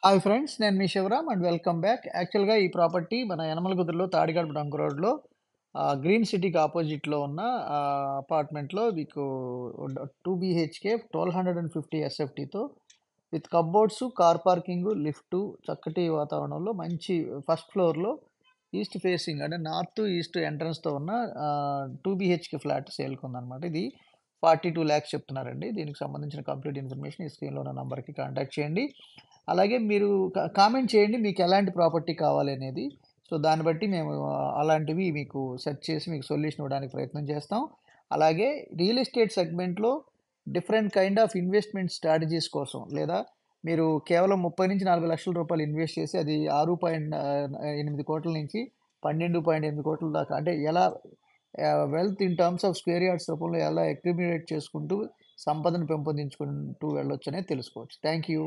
Hi friends. నేను మీ Sivaram and welcome back. యాక్చువల్‌గా ఈ ప్రాపర్టీ మన యనమలకుదురులో తాడిగడప డంక్ రోడ్‌లో గ్రీన్ సిటీకి అపోజిట్‌లో ఉన్న అపార్ట్మెంట్‌లో మీకు 2 బీహెచ్‌కే 1250 ఎస్ఎఫ్టీతో with cupboards, car parking, lift, చక్కటి వాతావరణంలో మంచి ఫస్ట్ ఫ్లోర్‌లో ఈస్ట్ ఫేసింగ్ అంటే నార్త్, ఈస్ట్ ఎంట్రన్స్‌తో ఉన్న 2 బీహెచ్‌కే ఫ్లాట్ సేల్‌కుందనమాట. ఇది 42,00,000 చెప్తున్నారండి. దీనికి సంబంధించిన కంప్లీట్ ఇన్ఫర్మేషన్ ఈ స్క్రీన్‌లో ఉన్న నంబర్‌కి కాంటాక్ట్ చేయండి. అలాగే మీరు కామెంట్ చేయండి మీకెలాంటి ప్రాపర్టీ కావాలనేది. సో, దాన్ని బట్టి మేము అలాంటివి మీకు సెర్చ్ చేసి మీకు సొల్యూషన్ ఇవ్వడానికి ప్రయత్నం చేస్తాం. అలాగే రియల్ ఎస్టేట్ సెగ్మెంట్‌లో different kind of investment strategies కోసం లేదా మీరు కేవలం 30,00,000-40 లక్షల రూపాయలు ఇన్వెస్ట్ చేసి అది 6.8 కోట్ల నుంచి 12.8 కోట్ల దాకా అంటే ఎలా wealth in terms of square yards రూపంలో ఎలా అక్యుములేట్ చేసుకుంటూ సంపదను పెంపొందించుకుంటూ వెళ్ళొచ్చనేది తెలుసుకోవచ్చు. Thank you.